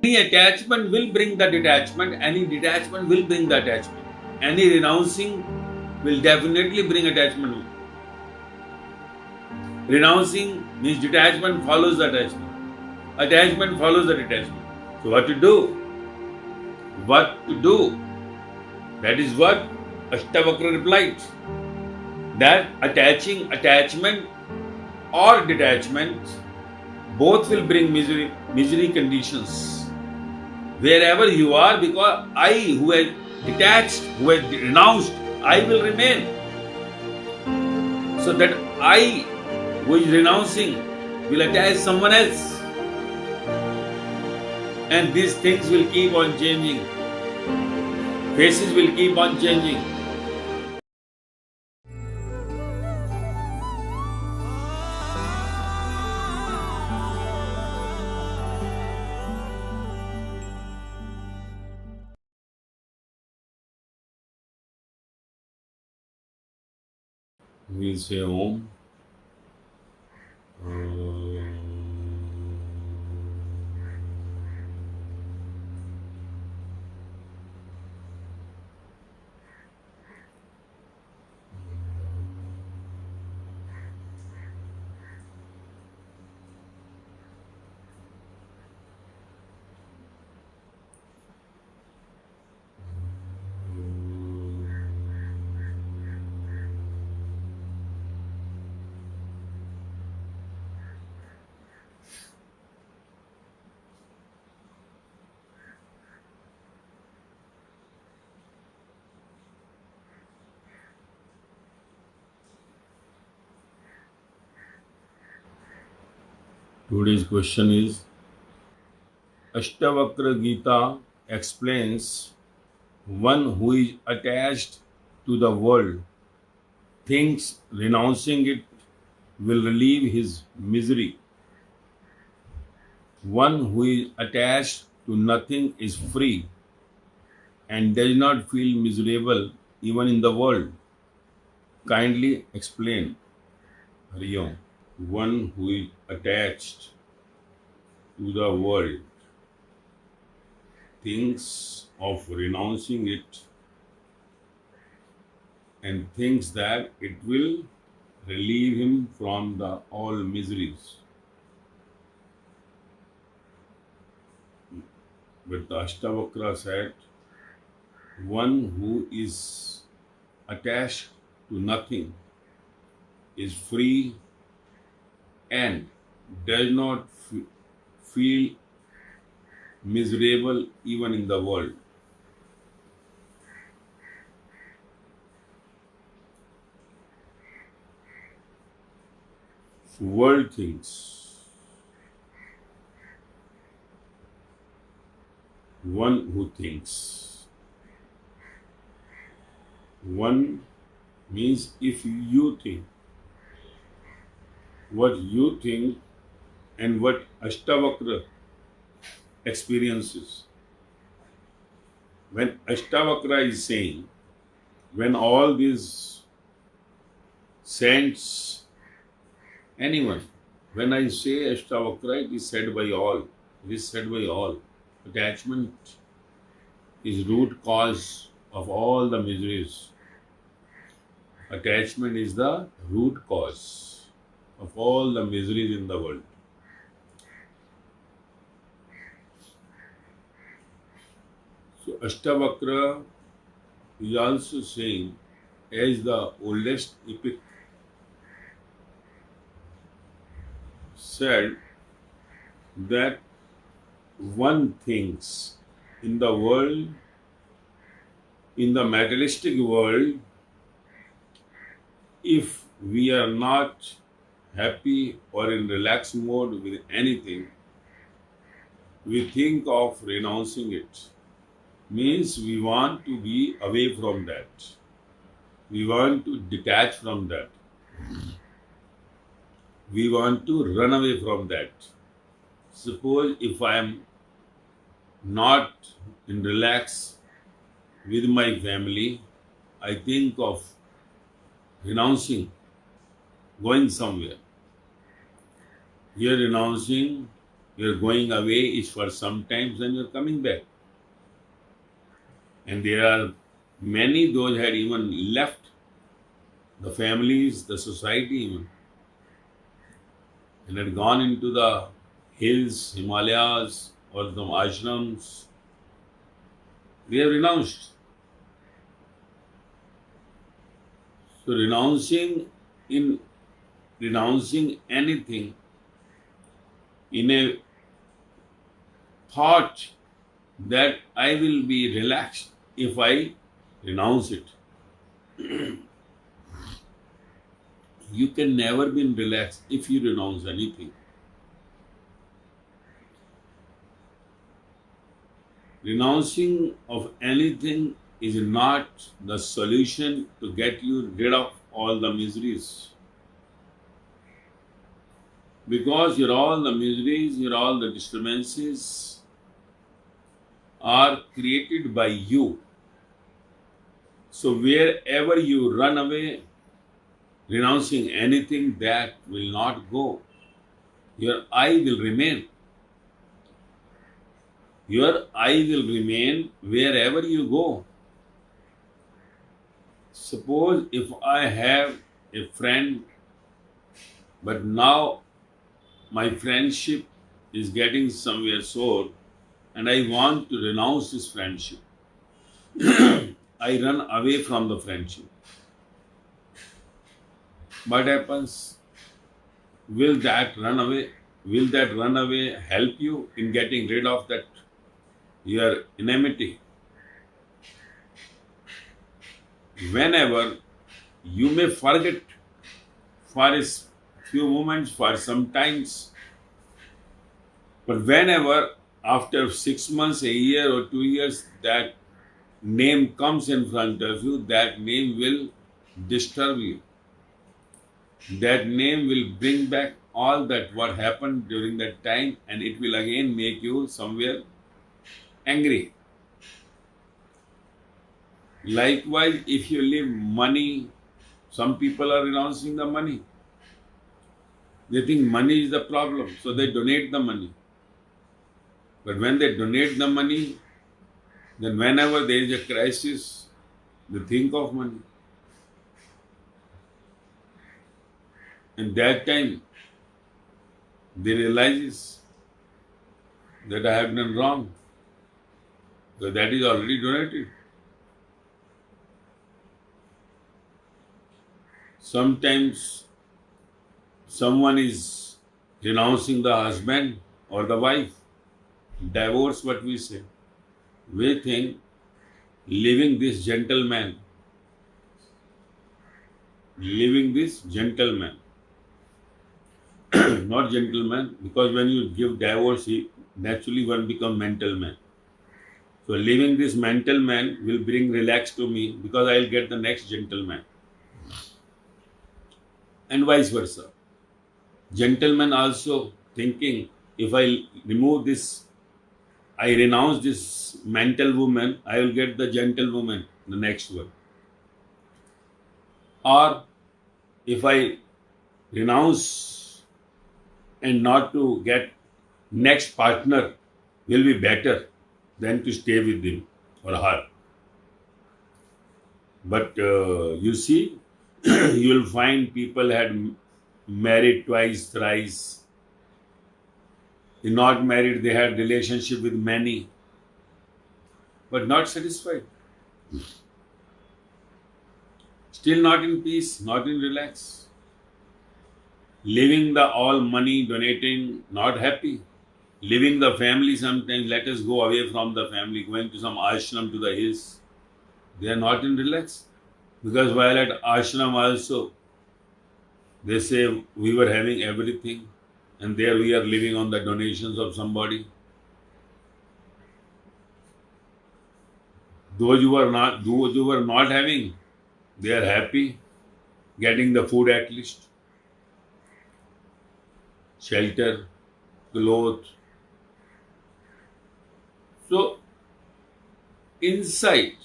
Any attachment will bring the detachment, any detachment will bring the attachment. Any renouncing will definitely bring attachment. Renouncing means detachment follows the attachment. Attachment follows the detachment. So what to do? What to do? That is what Ashtavakra replied. That attaching attachment or detachment both will bring misery conditions. Wherever you are, because I who has detached, who has renounced, I will remain. So that I who is renouncing will attach someone else. And these things will keep on changing. Faces will keep on changing. We'll say Om. Today's question is Ashtavakra Gita explains one who is attached to the world thinks renouncing it will relieve his misery. One who is attached to nothing is free and does not feel miserable even in the world. Kindly explain. Hari Om. One who is attached to the world thinks of renouncing it and thinks that it will relieve him from all miseries. But the Ashtavakra said, one who is attached to nothing is free and does not feel miserable even in the world. World things. One who thinks. One means if you think. What you think and what Ashtavakra experiences. When Ashtavakra is saying, when all these saints, anyone, when I say Ashtavakra, it is said by all. It is said by all. Attachment is root cause of all the miseries. Attachment is the root cause of all the miseries in the world. So Ashtavakra is also saying, as the oldest epic said, that one thinks in the world, in the materialistic world, if we are not happy or in relaxed mode with anything, we think of renouncing it. Means we want to be away from that. We want to detach from that. We want to run away from that. Suppose if I am not in relax with my family, I think of renouncing, going somewhere. Here renouncing Your going away is for some time, then you're coming back. And there are many those had even left the families, the society even, and had gone into the hills, Himalayas, or the ashrams. They have renounced. So in renouncing anything in a thought that I will be relaxed if I renounce it. You can never be relaxed if you renounce anything. Renouncing of anything is not the solution to get you rid of all the miseries. Because all the miseries, all the disturbances are created by you. So wherever you run away, renouncing anything, that will not go. Your I will remain. Your I will remain wherever you go. Suppose if I have a friend, but now my friendship is getting somewhere sore and I want to renounce this friendship. I run away from the friendship. What happens? Will that runaway help you in getting rid of that your enmity? Whenever you may forget for a few moments, for some times, but whenever after 6 months, a year or 2 years, that name comes in front of you, that name will disturb you. That name will bring back all that what happened during that time, and it will again make you somewhere angry. Likewise, if you leave money, some people are renouncing the money. They think money is the problem, so they donate the money. But when they donate the money, then whenever there is a crisis, they think of money. And that time, they realize that I have done wrong, because that is already donated. Sometimes someone is renouncing the husband or the wife. Divorce, what we say. We think leaving this gentleman, not gentleman, because when you give divorce, naturally one becomes mental man. So leaving this mental man will bring relax to me, because I will get the next gentleman. And vice versa. Gentleman also thinking, if I remove this, I renounce this mental woman, I will get the gentle woman, the next one. Or if I renounce and not to get next partner, will be better than to stay with him or her. But you see, you will find people had married twice, thrice. They not married, they had relationship with many, but not satisfied. Still not in peace, not in relax. Leaving the all money, donating, not happy. Leaving the family sometimes, let us go away from the family, going to some ashram to the hills. They are not in relax. Because while at ashram also, they say we were having everything, and there we are living on the donations of somebody. Those who were not having, they are happy, getting the food at least, shelter, clothes. So inside,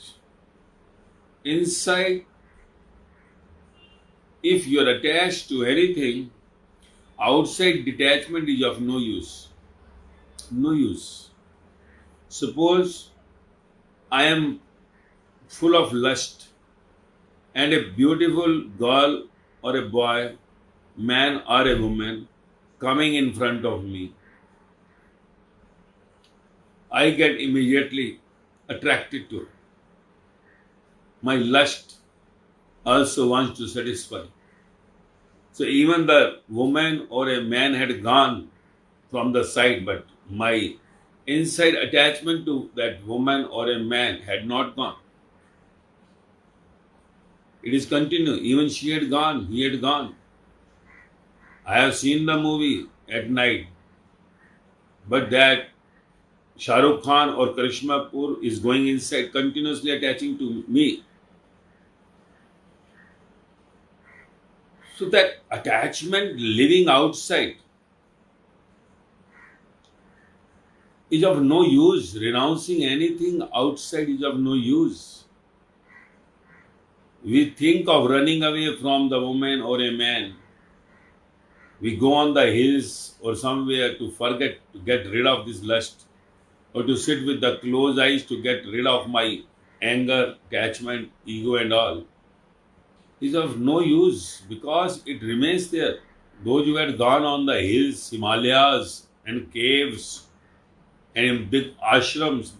if you are attached to anything, outside detachment is of no use. no use. Suppose I am full of lust and a beautiful girl or a boy, man or a woman coming in front of me. I get immediately attracted to it. My lust also wants to satisfy. So even the woman or a man had gone from the side, but my inside attachment to that woman or a man had not gone. It is continued. Even she had gone, he had gone. I have seen the movie at night, but that Shah Rukh Khan or Karishma Kapoor is going inside, continuously attaching to me. So that attachment living outside is of no use. Renouncing anything outside is of no use. We think of running away from the woman or a man. We go on the hills or somewhere to forget, to get rid of this lust, or to sit with the closed eyes to get rid of my anger, attachment, ego and all. Is of no use because it remains there. Those who had gone on the hills, Himalayas and caves and in big ashrams,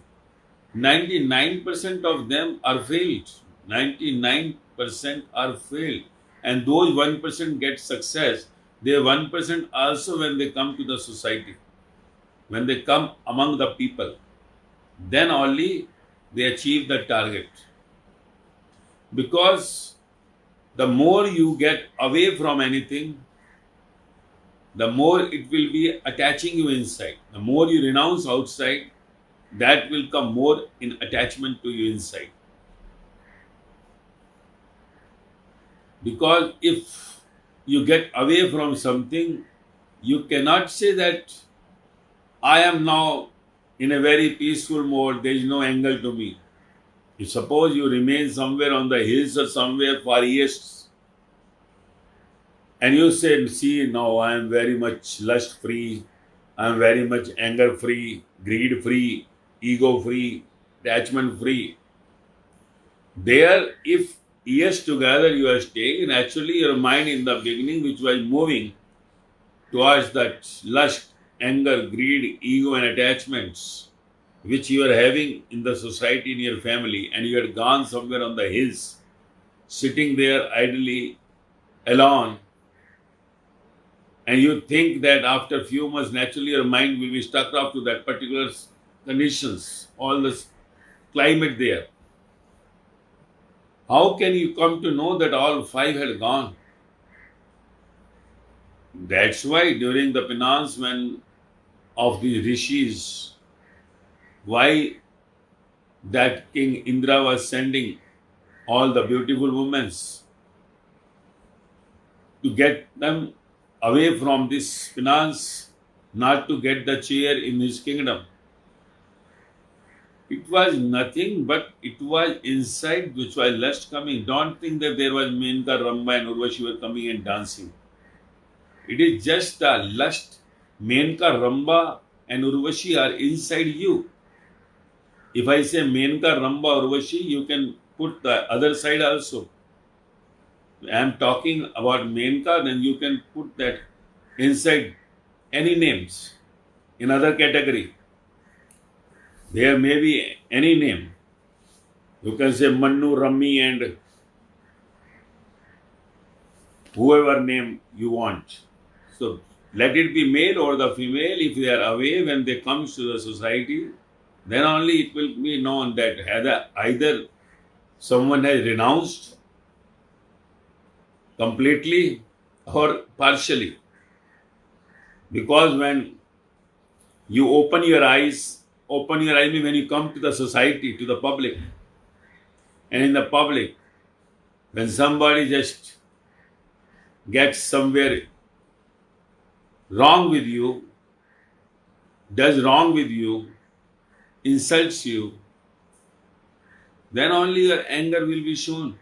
99% of them are failed. 99% are failed. And those 1% get success. They 1% also when they come to the society, when they come among the people, then only they achieve the target. Because the more you get away from anything, the more it will be attaching you inside. The more you renounce outside, that will come more in attachment to you inside. Because if you get away from something, you cannot say that I am now in a very peaceful mode, there is no anger to me. If suppose you remain somewhere on the hills or somewhere far east, and you say, see, now I am very much lust free, I am very much anger free, greed free, ego free, attachment free. There, if years together you are staying, naturally your mind in the beginning, which was moving towards that lust, anger, greed, ego and attachments, which you are having in the society, in your family, and you had gone somewhere on the hills, sitting there idly, alone, and you think that after a few months, naturally your mind will be stuck up to that particular conditions, all this climate there. How can you come to know that all five had gone? That's why during the pronouncement of the rishis, why that King Indra was sending all the beautiful women to get them away from this finance, not to get the chair in his kingdom. It was nothing but it was inside which was lust coming. Don't think that there was Menka, Ramba and Urvashi were coming and dancing. It is just the lust. Menka, Ramba and Urvashi are inside you. If I say Menka, Ramba, Urvashi, you can put the other side also. I am talking about Menka, then you can put that inside any names in other category. There may be any name. You can say Mannu, Rammi and whoever name you want. So let it be male or the female. If they are away when they come to the society, then only it will be known that either someone has renounced completely or partially. Because when you open your eyes means when you come to the society, to the public. And in the public, when somebody just gets somewhere wrong with you, does wrong with you, insults you, then only your anger will be shown.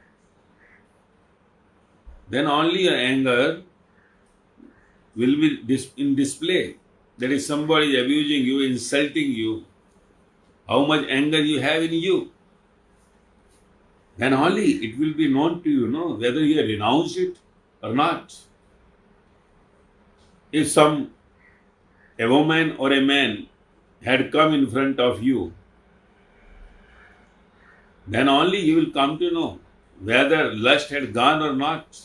Then only your anger will be in display. that if somebody is abusing you, insulting you, how much anger you have in you, then only it will be known to you, whether you renounce it or not. If a woman or a man had come in front of you, then only you will come to know whether lust had gone or not.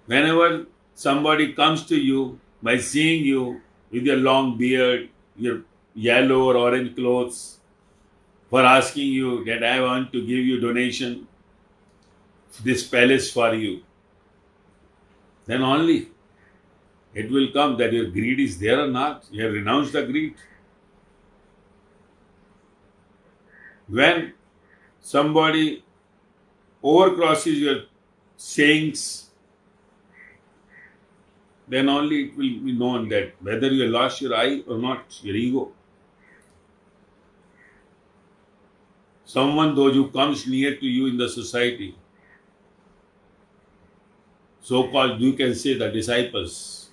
Whenever somebody comes to you by seeing you with your long beard, your yellow or orange clothes, for asking you that I want to give you donation, this palace for you, then only it will come that your greed is there or not. You have renounced the greed. When somebody overcrosses your sayings, then only it will be known that whether you have lost your eye or not, your ego. Someone, those who comes near to you in the society, so-called, you can say, the disciples,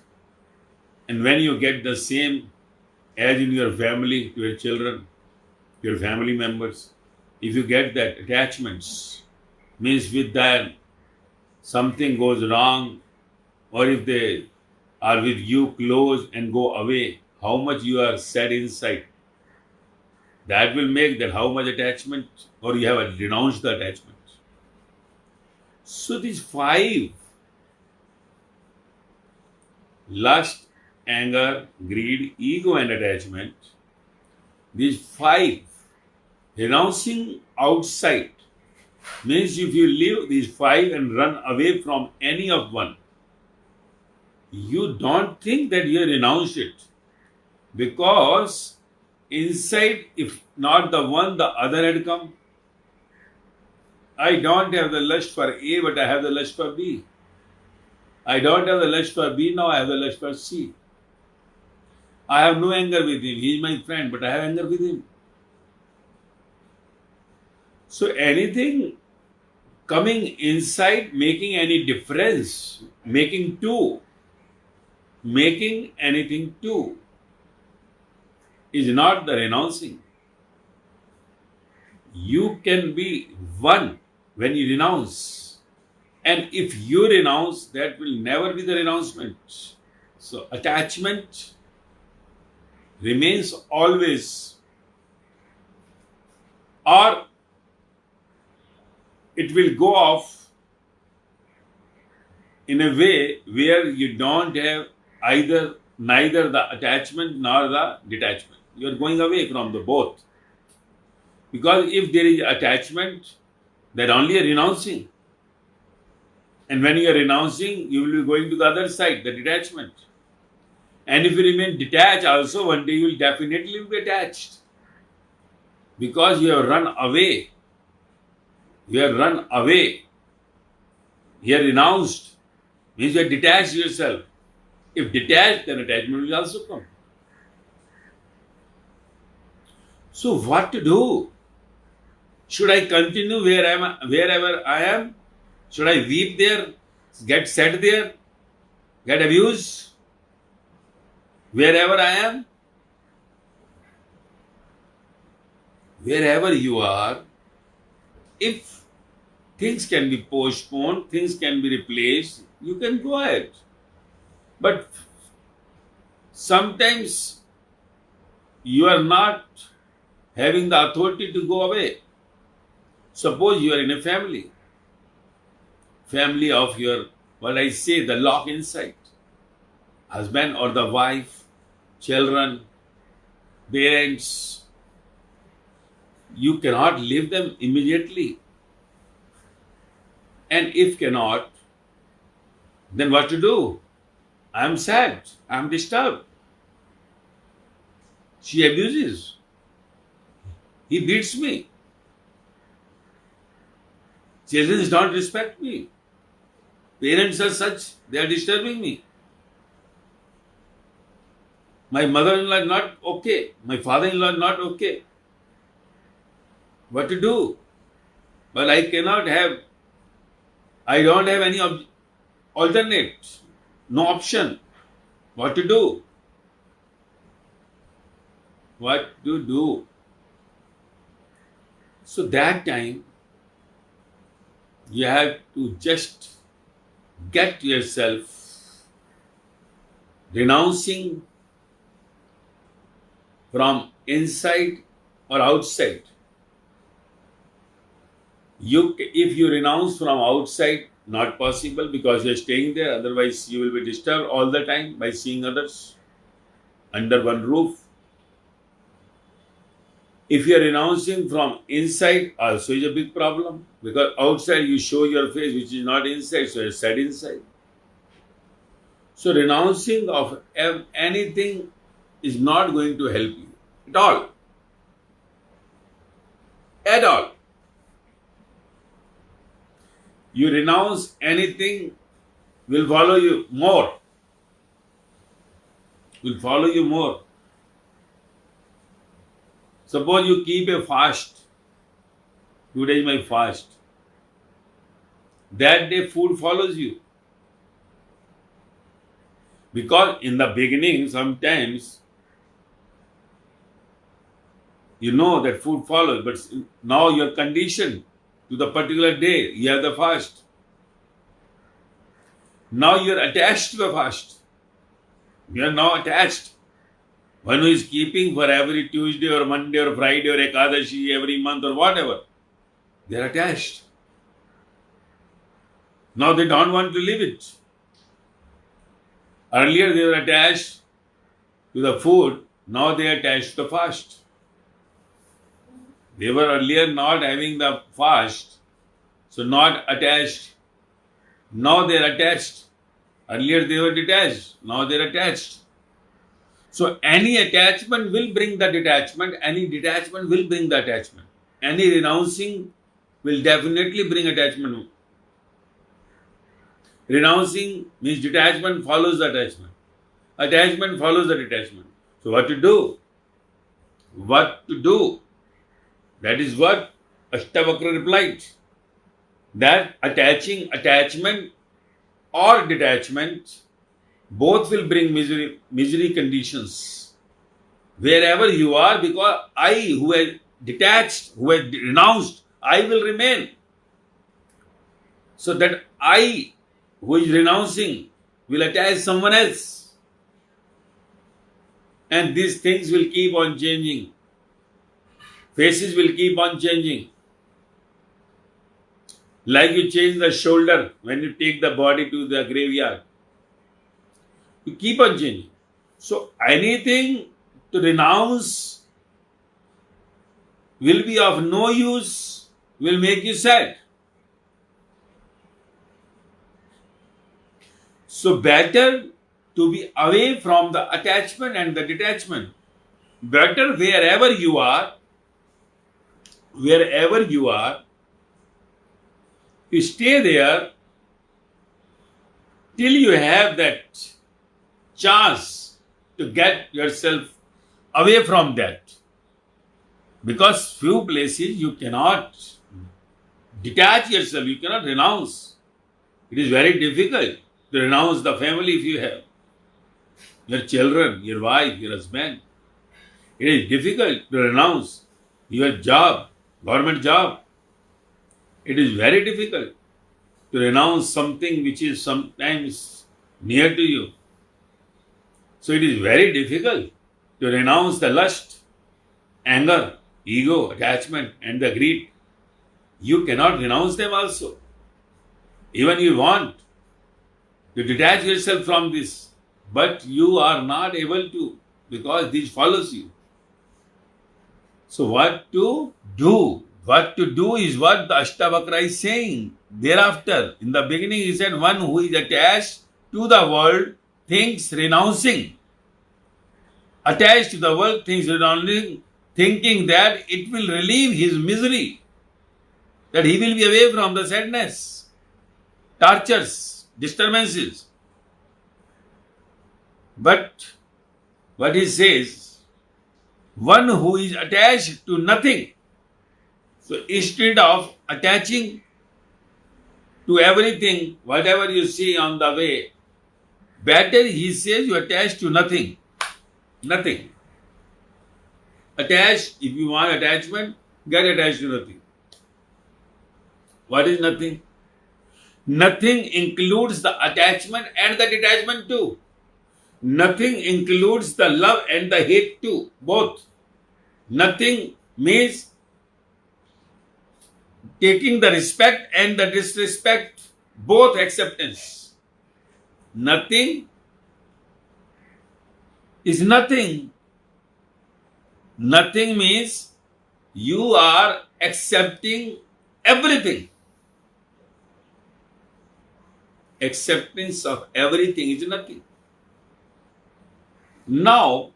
and when you get the same as in your family, to your children, your family members, if you get that attachments, means with them something goes wrong, or if they are with you close and go away, how much you are sad inside, that will make that how much attachment, or you have renounced the attachment. So these 5, lust, anger, greed, ego and attachment, these 5, renouncing outside, means if you leave these 5 and run away from any of one, you don't think that you have renounced it, because inside, if not the one, the other had come. I don't have the lust for A, but I have the lust for B. I don't have the lust for B, now I have the lust for C. I have no anger with him. He is my friend, but I have anger with him. So anything coming inside, making any difference, making anything two, is not the renouncing. You can be one when you renounce. And if you renounce, that will never be the renouncement. So attachment remains always, or it will go off in a way where you don't have neither the attachment nor the detachment. You are going away from the both. Because if there is attachment, then only a renouncing. And when you are renouncing, you will be going to the other side, the detachment. And if you remain detached also, one day you will definitely be attached. Because you have run away. You have run away. You have renounced. Means you have detached yourself. If detached, then attachment will also come. So what to do? Should I continue wherever I am? Should I weep there, get sad there, get abused wherever I am? Wherever you are, if things can be postponed, things can be replaced, you can go ahead. But sometimes you are not having the authority to go away. Suppose you are in a family of your, what I say, the lock inside, husband or the wife, children, parents. You cannot leave them immediately. And if cannot, then what to do? I am sad, I am disturbed. She abuses. He beats me. Children don't respect me. Parents are such, they are disturbing me. My mother-in-law is not okay. My father-in-law is not okay. What to do? Well, I don't have any alternate, no option. What to do? What to do? So that time you have to just get yourself renouncing from inside or outside. If you renounce from outside, not possible because you are staying there, otherwise you will be disturbed all the time by seeing others under one roof. If you are renouncing from inside, also is a big problem because outside you show your face which is not inside, so you are sad inside. So renouncing of anything is not going to help you at all. At all. You renounce anything will follow you more. Will follow you more. Suppose you keep a fast. Today is my fast. That day food follows you. Because in the beginning, sometimes you know that food follows, but now you are conditioned to the particular day. You have the fast. Now you are attached to the fast. You are now attached. One who is keeping for every Tuesday or Monday or Friday or Ekadashi every month or whatever, they are attached. Now they don't want to leave it. Earlier they were attached to the food, now they are attached to the fast. They were earlier not having the fast, so not attached. Now they are attached. Earlier they were detached, now they are attached. So any attachment will bring the detachment, any detachment will bring the attachment. Any renouncing will definitely bring attachment. Renouncing means detachment follows the attachment. Attachment follows the detachment. So what to do? What to do? That is what Ashtavakra replied. That attachment or detachment, both will bring misery conditions. Wherever you are, because I who has detached, who has renounced, I will remain. So that I who is renouncing will attach someone else. And these things will keep on changing. Faces will keep on changing. Like you change the shoulder when you take the body to the graveyard. You keep on changing. So anything to renounce will be of no use, will make you sad. So better to be away from the attachment and the detachment. Better wherever you are, you stay there till you have that chance to get yourself away from that. Because few places you cannot detach yourself, you cannot renounce. It is very difficult to renounce the family if you have. Your children, your wife, your husband. It is difficult to renounce your job, government job. It is very difficult to renounce something which is sometimes near to you. So it is very difficult to renounce the lust, anger, ego, attachment and the greed. You cannot renounce them also. Even you want to detach yourself from this, but you are not able to because this follows you. So what to do? What to do is what the Ashtavakra is saying. Thereafter, in the beginning he said, one who is attached to the world thinks renouncing. Attached to the world thinks renouncing, thinking that it will relieve his misery, that he will be away from the sadness, tortures, disturbances. But what he says, one who is attached to nothing. So instead of attaching to everything, whatever you see on the way, Better, he says, you attach to nothing. Nothing. Attach, if you want attachment, get attached to nothing. What is nothing? Nothing includes the attachment and the detachment too. Nothing includes the love and the hate too, both. Nothing means taking the respect and the disrespect, both acceptance. Nothing is nothing. Nothing means you are accepting everything. Acceptance of everything is nothing. Now,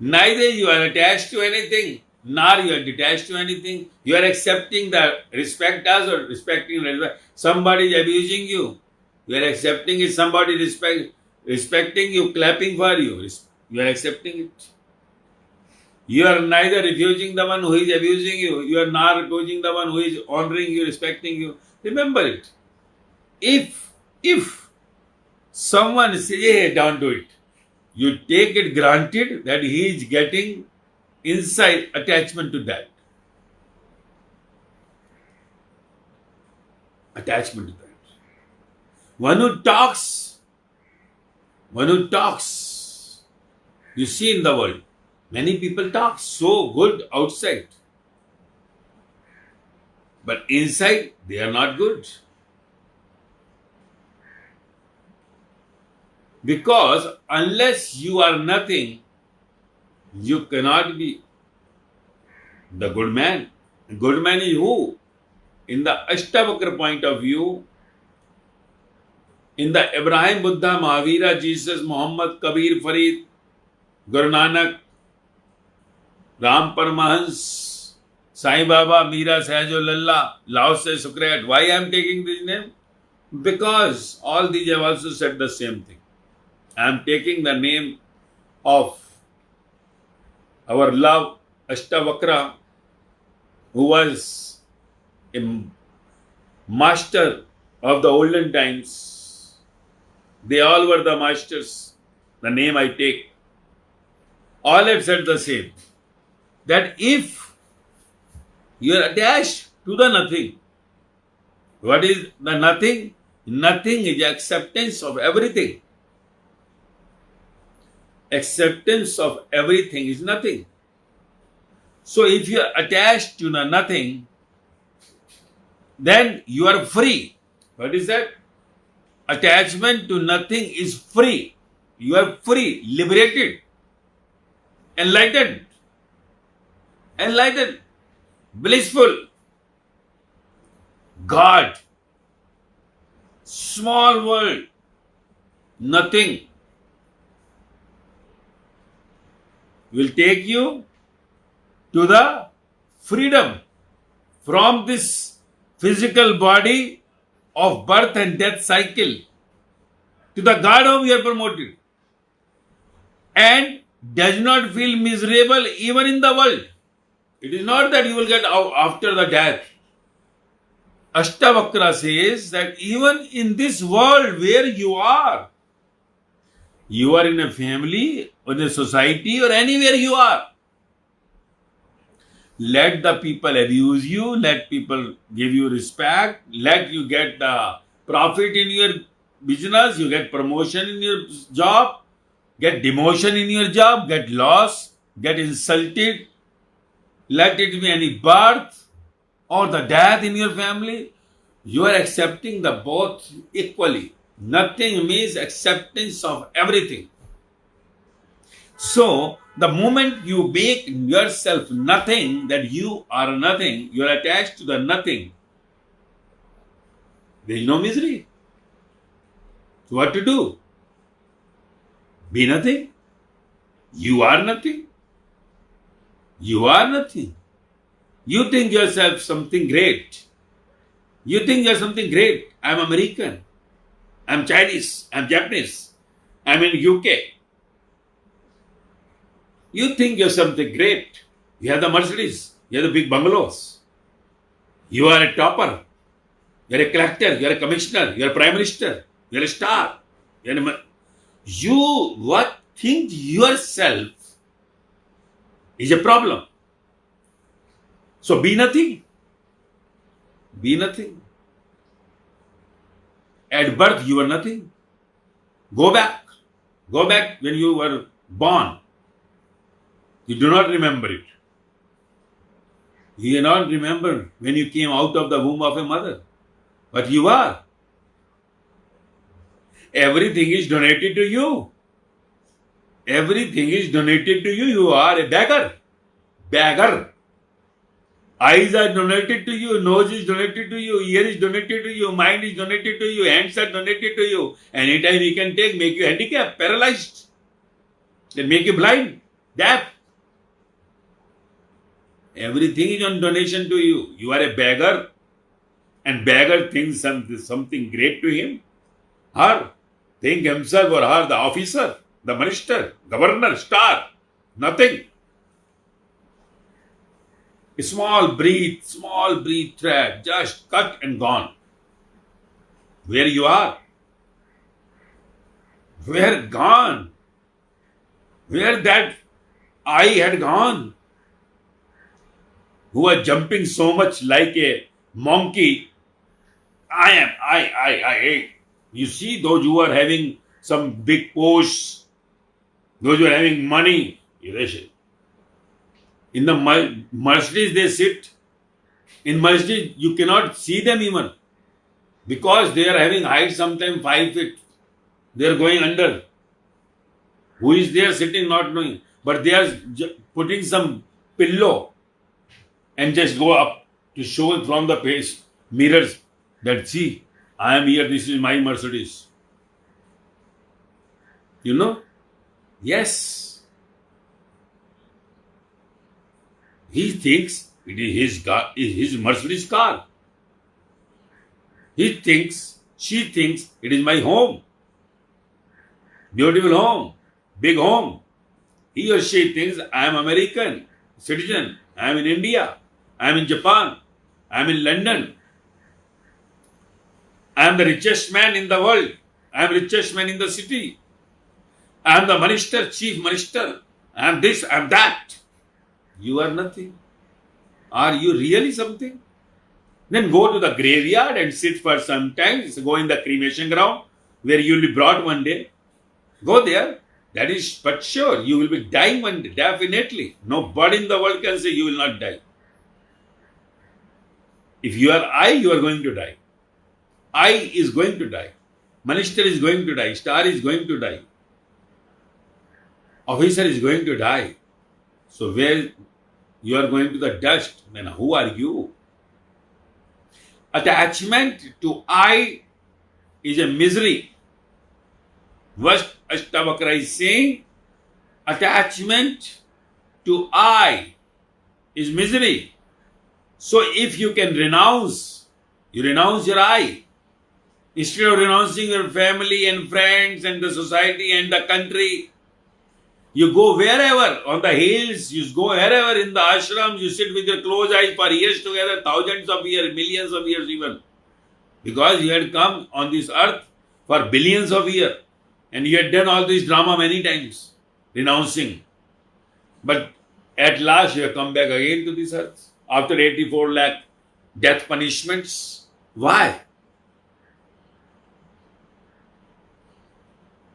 neither you are attached to anything, nor you are detached to anything. You are accepting the respect as or respecting respect. Somebody is abusing you. You are accepting it. Somebody respecting you, clapping for you. You are accepting it. You are neither refusing the one who is abusing you. You are not refusing the one who is honoring you, respecting you. Remember it. If someone says, hey, don't do it, you take it granted that he is getting inside attachment to that. Attachment to that. One who talks, you see in the world, many people talk so good outside, but inside they are not good. Because unless you are nothing, you cannot be the good man. Good man is who? In the Ashtavakra point of view, in the Abraham, Buddha, Mahavira, Jesus, Muhammad, Kabir, Farid, Guru Nanak, Ram Paramahansa, Sai Baba, Meera, Sahajullah, Lao Se, Sukrat. Why I am taking this name? Because all these have also said the same thing. I am taking the name of our love Ashtavakra, who was a master of the olden times. They all were the masters. The name I take. All have said the same. That if you are attached to the nothing, what is the nothing? Nothing is acceptance of everything. Acceptance of everything is nothing. So if you are attached to the nothing, then you are free. What is that? Attachment to nothing is free. You are free, liberated, enlightened, blissful. God, small world, nothing will take you to the freedom from this physical body of birth and death cycle to the God whom you are promoted, and does not feel miserable even in the world. It is not that you will get out after the death. Ashtavakra says that even in this world where you are in a family, or in a society, or anywhere you are, let the people abuse you, let people give you respect, let you get the profit in your business, you get promotion in your job, get demotion in your job, get loss, get insulted, let it be any birth or the death in your family, you are accepting the both equally. Nothing means acceptance of everything. So, the moment you make yourself nothing, that you are nothing, you are attached to the nothing, there is no misery. So what to do? Be nothing. You are nothing. You are nothing. You think yourself something great. You think you're something great. I'm American. I'm Chinese. I'm Japanese. I'm in UK. You think you're something great. You have the Mercedes. You have the big bungalows. You are a topper. You're a collector. You're a commissioner. You're a prime minister. You're a star. You what think yourself is a problem. So be nothing. Be nothing. At birth you were nothing. Go back. Go back when you were born. You do not remember it. You cannot remember when you came out of the womb of a mother. But you are. Everything is donated to you. Everything is donated to you. You are a beggar. Beggar. Eyes are donated to you. Nose is donated to you. Ear is donated to you. Mind is donated to you. Hands are donated to you. Anytime you can take, make you handicapped, paralyzed. Then make you blind, deaf. Everything is on donation to you. You are a beggar. And beggar thinks something great to him. Her. Think himself or her, the officer, the minister, governor, star. Nothing. A small breath thread, just cut and gone. Where you are? Where gone? Where that I had gone? Who are jumping so much like a monkey. I. You see those who are having some big posts, those who are having money, in the Mercedes they sit. In Mercedes you cannot see them even because they are having height sometimes 5 feet. They are going under. Who is there sitting not knowing, but they are putting some pillow and just go up to show from the face mirrors that see, I am here, this is my Mercedes. You know? Yes. He thinks it is his Mercedes car. He thinks, she thinks it is my home. Beautiful home. Big home. He or she thinks I am American citizen. I am in India. I am in Japan. I am in London. I am the richest man in the world. I am the richest man in the city. I am the minister, chief minister. I am this, I am that. You are nothing. Are you really something? Then go to the graveyard and sit for some time. Go in the cremation ground where you will be brought one day. Go there. That is but sure. You will be dying one day. Definitely. Nobody in the world can say you will not die. If you are I, you are going to die. I is going to die. Minister is going to die. Star is going to die. Officer is going to die. So where you are going to the dust, then who are you? Attachment to I is a misery. Verse Ashtavakra is saying, attachment to I is misery. So if you can renounce, you renounce your I. Instead of renouncing your family and friends and the society and the country, you go wherever, on the hills, you go wherever in the ashrams, you sit with your closed eyes for years together, thousands of years, millions of years even. Because you had come on this earth for billions of years and you had done all this drama many times, renouncing. But at last you have come back again to this earth after 84 lakh death punishments. Why?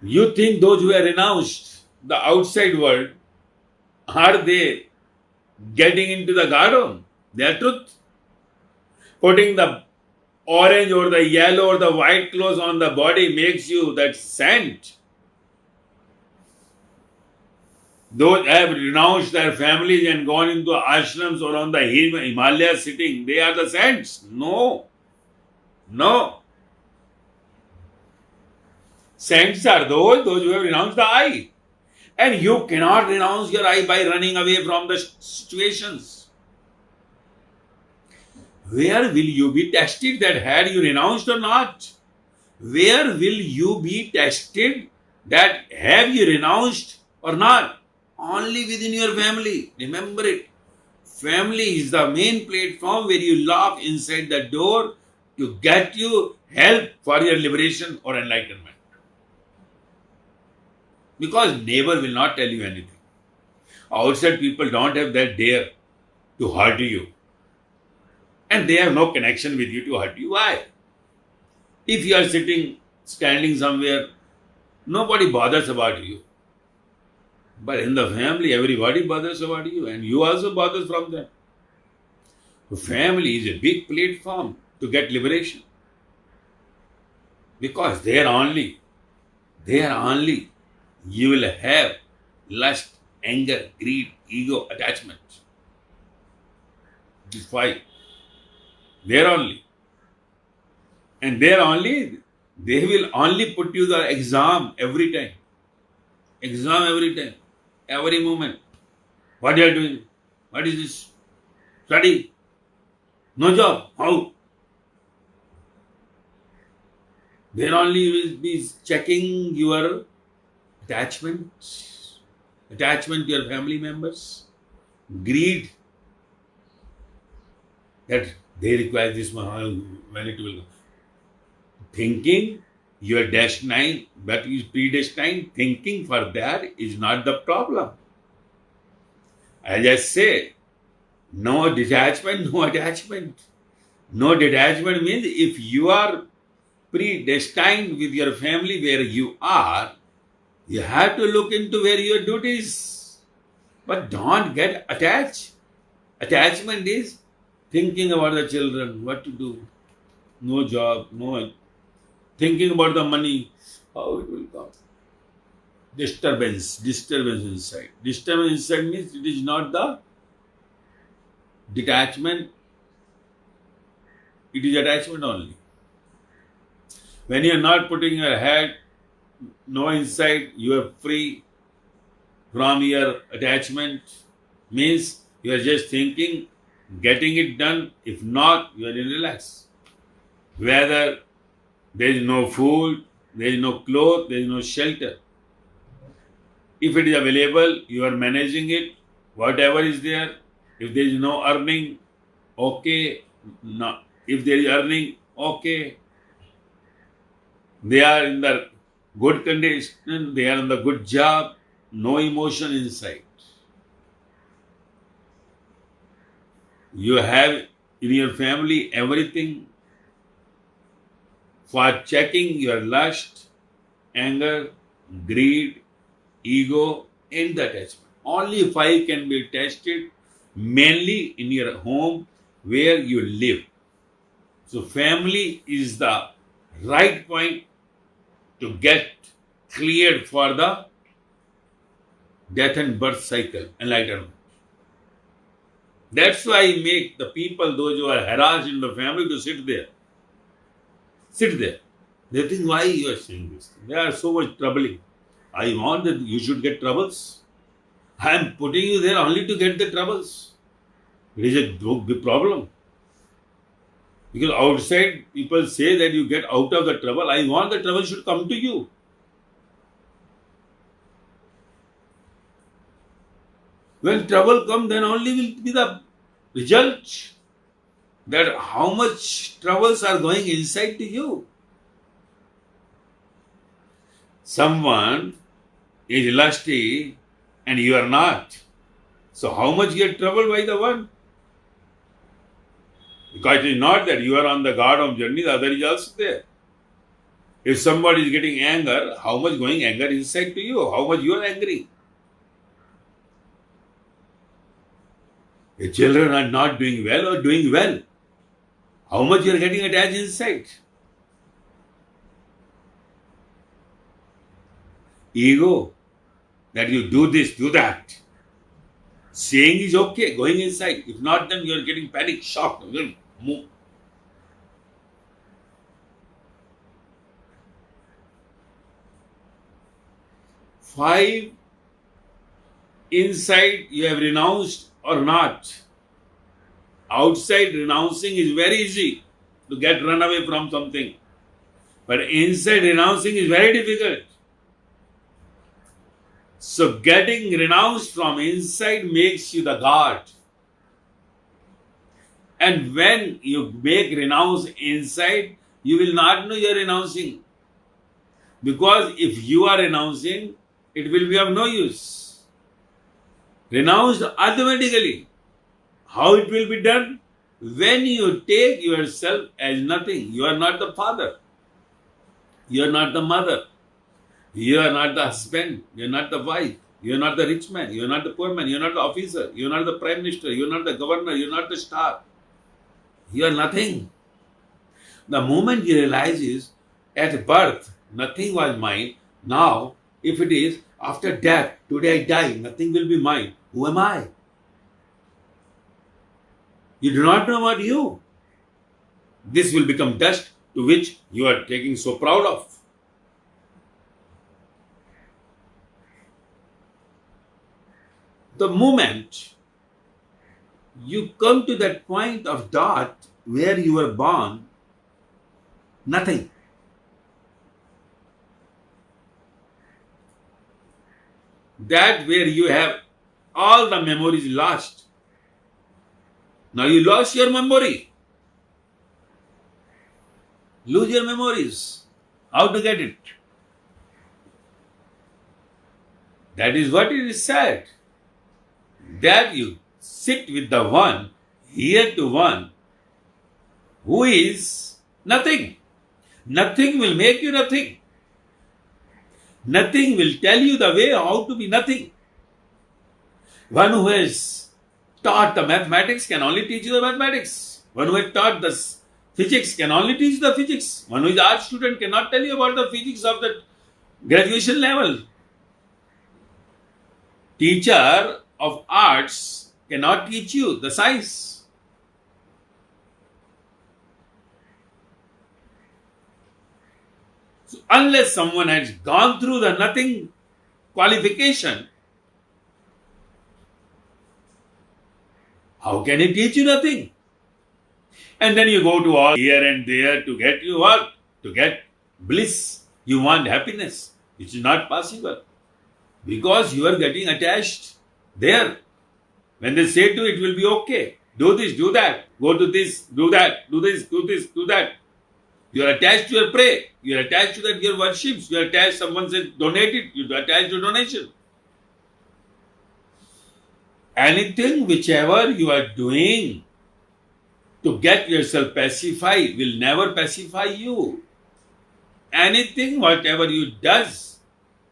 You think those who have renounced the outside world, are they getting into the garden? Their truth. Putting the orange or the yellow or the white clothes on the body makes you that scent. Those have renounced their families and gone into ashrams or on the Himalayas sitting, they are the saints. No. No. Saints are those who have renounced the I. And you cannot renounce your I by running away from the situations. Where will you be tested that had you renounced or not? Where will you be tested that have you renounced or not? Only within your family. Remember it. Family is the main platform where you lock inside the door to get you help for your liberation or enlightenment. Because neighbor will not tell you anything. Outside people don't have that dare to hurt you. And they have no connection with you to hurt you. Why? If you are standing somewhere, nobody bothers about you. But in the family, everybody bothers about you, and you also bothers from them. So family is a big platform to get liberation. Because there only you will have lust, anger, greed, ego, attachment. These five. There only. And there only, they will only put you the exam every time. Exam every time. Every moment. What you are doing? What is this? Study. No job. How? There only will be checking your attachment to your family members, greed, that they require this when it will go. Thinking you are destined, but is predestined, thinking for that is not the problem. As I say, no detachment, no attachment. No detachment means if you are predestined with your family where you are, you have to look into where your duties. But don't get attached. Attachment is thinking about the children, what to do. No job, no. Thinking about the money, how it will come. Disturbance inside. Disturbance inside means it is not the detachment, it is attachment only. When you are not putting your head, no inside, you are free from your attachment, means you are just thinking, getting it done. If not, you are in relax. Whether there is no food, there is no clothes, there is no shelter. If it is available, you are managing it, whatever is there. If there is no earning, okay. No. If there is earning, okay. They are in the good condition, they are in the good job, no emotion inside. You have in your family everything for checking your lust, anger, greed, ego, and the attachment. Only five can be tested, mainly in your home where you live. So family is the right point to get cleared for the death and birth cycle, enlightenment. That's why I make the people, those who are harassed in the family, to sit there. Sit there. They think, why you are saying this? They are so much troubling. I want that you should get troubles. I am putting you there only to get the troubles. It is a big problem. Because outside people say that you get out of the trouble. I want the trouble should come to you. When trouble comes, then only will be the result that how much troubles are going inside to you. Someone is lusty and you are not. So how much get troubled by the one? Because it is not that you are on the guard of journey, the other is also there. If somebody is getting anger, how much going anger inside to you? How much you are angry? If children are not doing well or doing well, how much you are getting attached inside? Ego, that you do this, do that. Saying is okay, going inside. If not, then you are getting panic, shocked. Move. Five, inside you have renounced or not. Outside renouncing is very easy to get run away from something. But inside renouncing is very difficult. So getting renounced from inside makes you the guard. And when you make renounce inside, you will not know you are renouncing. Because if you are renouncing, it will be of no use. Renounced automatically. How it will be done? When you take yourself as nothing. You are not the father. You are not the mother. You are not the husband. You are not the wife. You are not the rich man. You are not the poor man. You are not the officer. You are not the prime minister. You are not the governor. You are not the star. You are nothing. The moment you realize is, at birth, nothing was mine. Now, if it is, after death, today I die, nothing will be mine. Who am I? You do not know about you. This will become dust to which you are taking so proud of. The moment you come to that point of dot where you were born, nothing. That where you have all the memories lost. Now you lost your memory. Lose your memories. How to get it? That is what it is said. That you sit with the one, here to one, who is nothing. Nothing will make you nothing. Nothing will tell you the way how to be nothing. One who has taught the mathematics can only teach you the mathematics. One who has taught the physics can only teach the physics. One who is an art student cannot tell you about the physics of the graduation level. Teacher of arts cannot teach you the science. So unless someone has gone through the nothing qualification, how can he teach you nothing? And then you go to all here and there to get you what? To get bliss. You want happiness. It is not possible. Because you are getting attached there. When they say to it will be okay. Do this, do that. Go to this, do that. Do this, do this, do that. You are attached to your prayer. You are attached to that your worships. You are attached, someone says donate it. You are attached to donation. Anything, whichever you are doing to get yourself pacified will never pacify you. Anything, whatever you does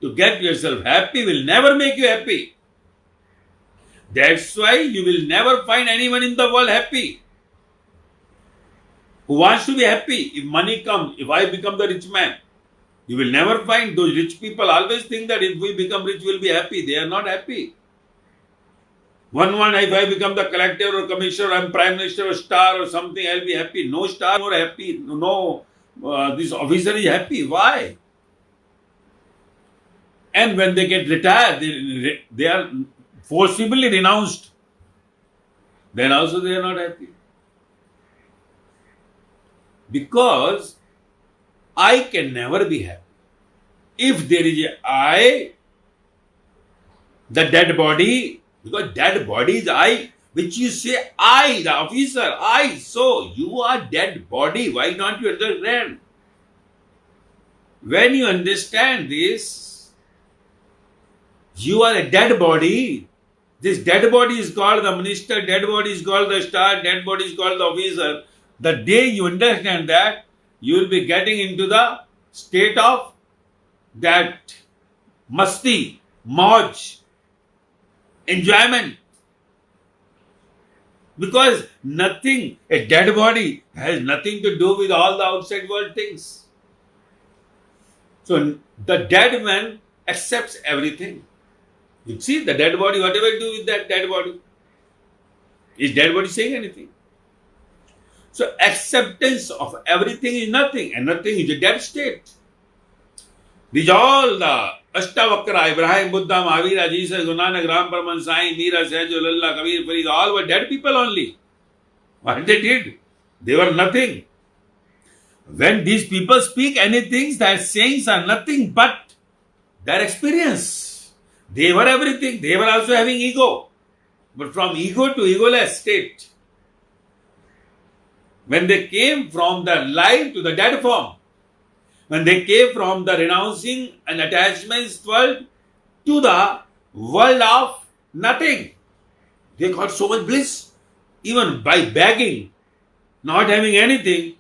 to get yourself happy will never make you happy. That's why you will never find anyone in the world happy. Who wants to be happy? If money comes, if I become the rich man, you will never find. Those rich people always think that if we become rich, we will be happy. They are not happy. If I become the collector or commissioner, I'm prime minister or star or something, I'll be happy. No star or happy. No, this officer is happy. Why? And when they get retired, they are forcibly renounced. Then also they are not happy. Because I can never be happy. If there is a I, the dead body, because dead body is I, which you say I, the officer, I, so you are dead body. Why don't you understand? When you understand this, you are a dead body. This dead body is called the minister, dead body is called the star, dead body is called the officer. The day you understand that, you will be getting into the state of that masti, mauj, enjoyment. Because nothing, a dead body has nothing to do with all the outside world things. So the dead man accepts everything. You see the dead body, whatever you do with that dead body. Is dead body saying anything? So acceptance of everything is nothing, and nothing is a dead state. These all the Ashtavakra, Ibrahim, Buddha, Mahavira, Jesus, Guru Nanak, Ram Paraman, Sai, Meera, Sahaj, Lalla, Kabir, Farid, all were dead people only. What they did? They were nothing. When these people speak anything, their sayings are nothing but their experience. They were everything. They were also having ego. But from ego to egoless state. When they came from the life to the dead form, when they came from the renouncing and attachments world to the world of nothing. They got so much bliss. Even by begging, not having anything,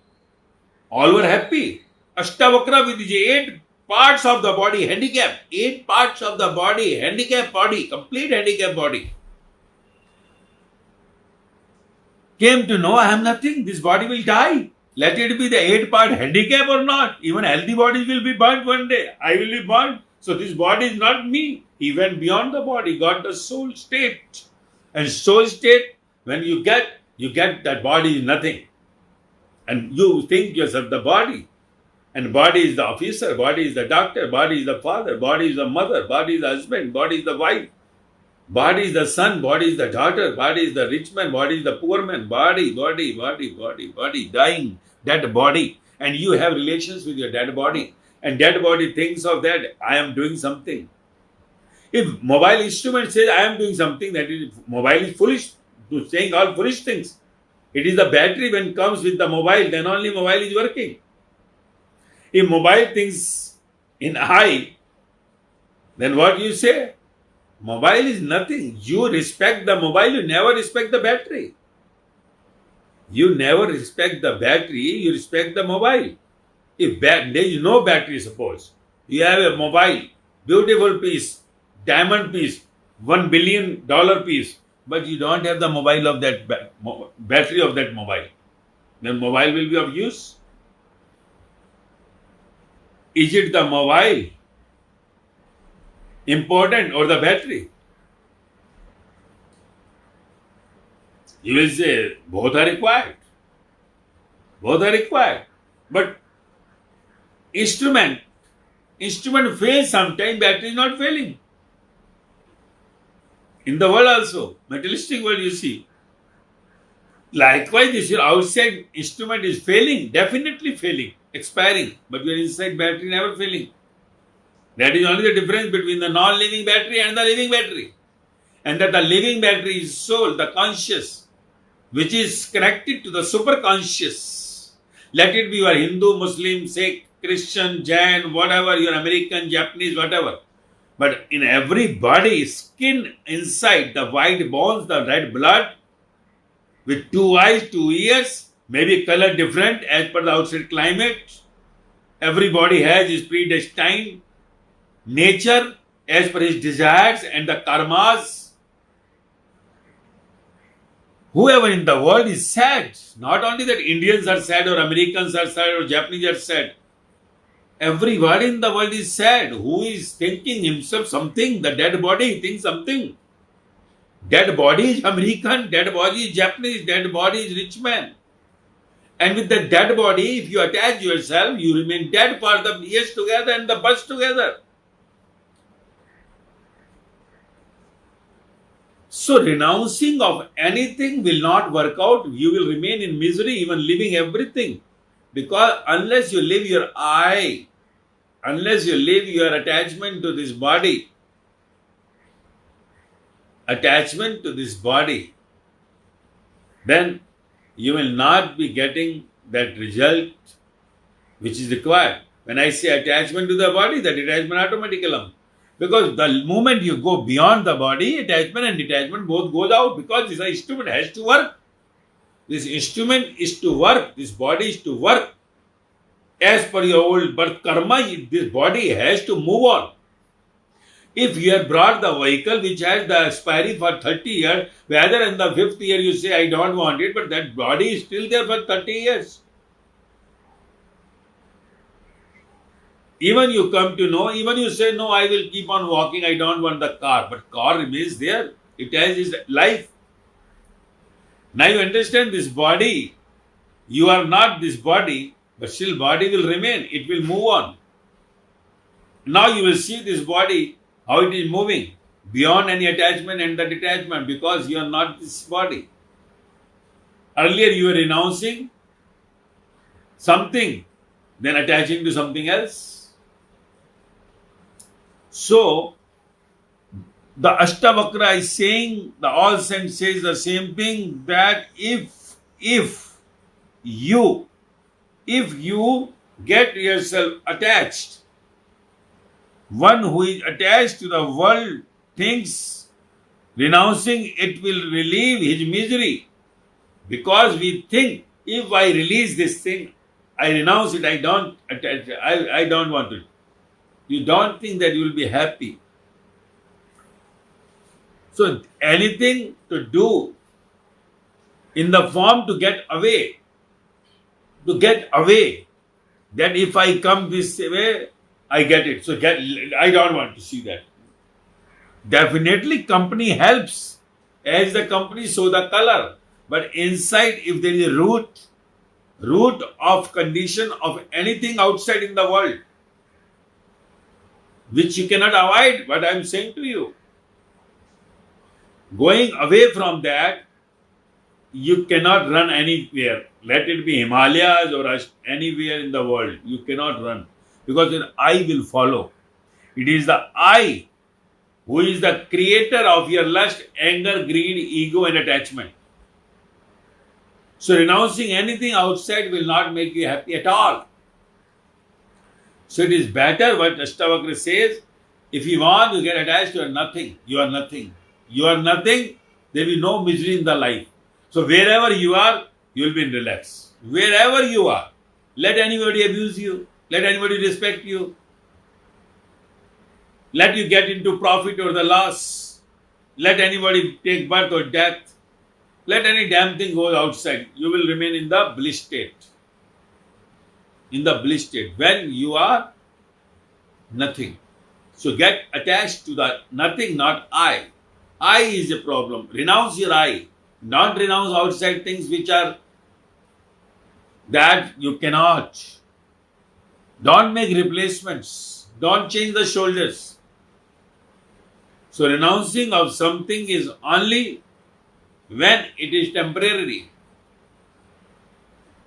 all were happy. Ashtavakra with his 8 parts of the body handicapped. 8 parts of the body, handicapped body, complete handicapped body. Came to know I am nothing. This body will die. Let it be the 8 part handicap or not. Even healthy bodies will be burnt one day. I will be burnt. So this body is not me. He went beyond the body, got the soul state. And soul state, when you get that body is nothing. And you think yourself the body. And body is the officer, body is the doctor, body is the father, body is the mother, body is the husband, body is the wife. Body is the son, body is the daughter, body is the rich man, body is the poor man, body, dying, dead body. And you have relations with your dead body. And dead body thinks of that, I am doing something. If mobile instrument says I am doing something, that is, mobile is foolish, to saying all foolish things. It is the battery when comes with the mobile, then only mobile is working. If mobile thinks in I, then what you say? Mobile is nothing. You respect the mobile, you never respect the battery. You never respect the battery, you respect the mobile. If there is no battery, suppose, you have a mobile, beautiful piece, diamond piece, $1 billion piece, but you don't have the mobile of that battery of that mobile, then mobile will be of use. Is it the mobile important or the battery? You will say both are required. Both are required. But instrument fails sometimes, battery is not failing. In the world also, materialistic world you see. Likewise, this outside instrument is failing, definitely failing, expiring, but your inside battery never failing. That is only the difference between the non-living battery and the living battery. And that the living battery is soul, the conscious, which is connected to the superconscious. Let it be your Hindu, Muslim, Sikh, Christian, Jain, whatever, your American, Japanese, whatever. But in every body, skin inside, the white bones, the red blood, with 2 eyes, 2 ears, maybe color different as per the outside climate. Everybody has his predestined nature as per his desires and the karmas. Whoever in the world is sad. Not only that Indians are sad or Americans are sad or Japanese are sad. Everybody in the world is sad. Who is thinking himself something? The dead body thinks something. Dead body is American, dead body is Japanese, dead body is rich man. And with the dead body, if you attach yourself, you remain dead for the years together and the births together. So renouncing of anything will not work out. You will remain in misery, even living everything. Because unless you live your I, unless you live your attachment to this body, then you will not be getting that result which is required. When I say attachment to the body, the detachment automatically comes. Because the moment you go beyond the body, attachment and detachment both goes out, because this instrument has to work. This instrument is to work. This body is to work. As per your old birth karma, this body has to move on. If you have brought the vehicle which has the expiry for 30 years, whether in the 5th year you say, I don't want it, but that body is still there for 30 years. Even you come to know, even you say, no, I will keep on walking, I don't want the car. But car remains there. It has its life. Now you understand this body. You are not this body, but still body will remain. It will move on. Now you will see this body, how it is moving beyond any attachment and the detachment, because you are not this body. Earlier you were renouncing something, then attaching to something else. So, the Ashtavakra is saying, the all saints says the same thing, that if you get yourself attached, One who is attached to the world thinks renouncing it will relieve his misery, because we think, if I release this thing, I renounce it, I don't attach, I don't want it. You don't think that you will be happy. So anything to do in the form to get away, that if I come this way, I get it. So I don't want to see that. Definitely company helps, as the company show the color. But inside, if there is a root of condition of anything outside in the world, which you cannot avoid, what I am saying to you, going away from that, you cannot run anywhere. Let it be Himalayas or anywhere in the world. You cannot run, because then I will follow. It is the I who is the creator of your lust, anger, greed, ego and attachment. So renouncing anything outside will not make you happy at all. So it is better what Ashtavakra says, if you want to get attached, you are nothing. You are nothing. You are nothing, there will be no misery in the life. So wherever you are, you will be in relax. Wherever you are, let anybody abuse you, let anybody respect you, let you get into profit or the loss, let anybody take birth or death, let any damn thing go outside. You will remain in the bliss state. In the bliss state, when you are nothing. So get attached to the nothing, not I. I is a problem. Renounce your I. Not renounce outside things which are that you cannot. Don't make replacements. Don't change the shoulders. So renouncing of something is only when it is temporary,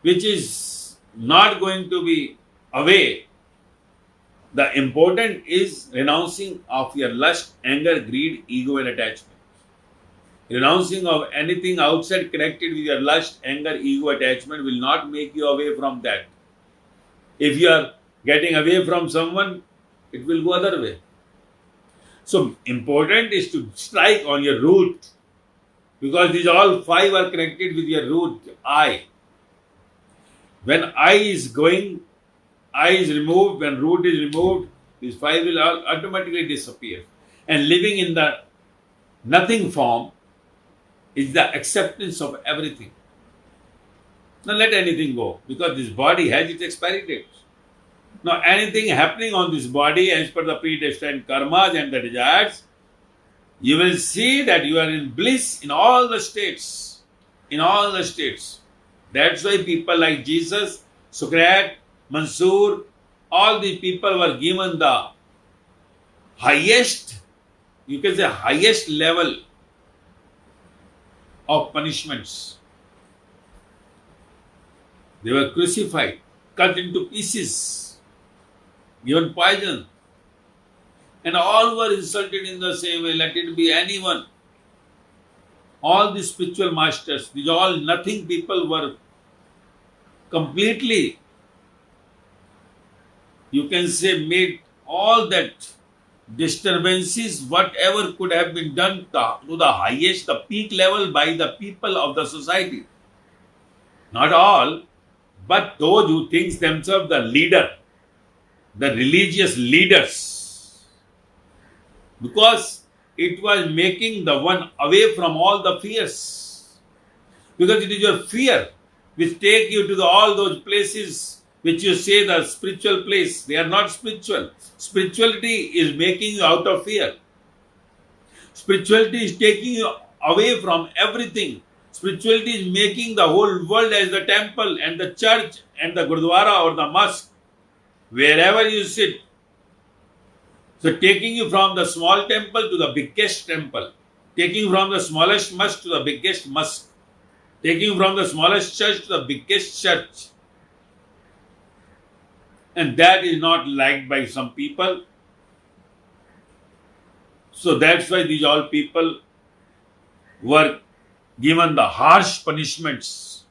which is not going to be away. The important is renouncing of your lust, anger, greed, ego and attachment. Renouncing of anything outside connected with your lust, anger, ego, attachment will not make you away from that. If you are getting away from someone, it will go other way. So important is to strike on your root, because these all five are connected with your root, I. When I is going, I is removed, when root is removed, these five will all automatically disappear. And living in the nothing form is the acceptance of everything. Now let anything go, because this body has its expiry date. Now anything happening on this body as per the predestined karmas and the desires, you will see that you are in bliss in all the states. In all the states. That's why people like Jesus, Socrates, Mansoor, all these people were given the highest, you can say highest level of punishments. They were crucified, cut into pieces, given poison, and all were insulted in the same way. Let it be anyone. All the spiritual masters, these all nothing people were completely, you can say, made all that disturbances, whatever could have been done to the highest, the peak level by the people of the society. Not all, but those who think themselves the leader, the religious leaders. Because it was making the one away from all the fears. Because it is your fear which take you to all those places which you say the spiritual place. They are not spiritual. Spirituality is making you out of fear. Spirituality is taking you away from everything. Spirituality is making the whole world as the temple and the church and the gurdwara or the mosque. Wherever you sit. So taking you from the small temple to the biggest temple. Taking you from the smallest mosque to the biggest mosque. Taking you from the smallest church to the biggest church. And that is not liked by some people. So that's why these all people were given the harsh punishments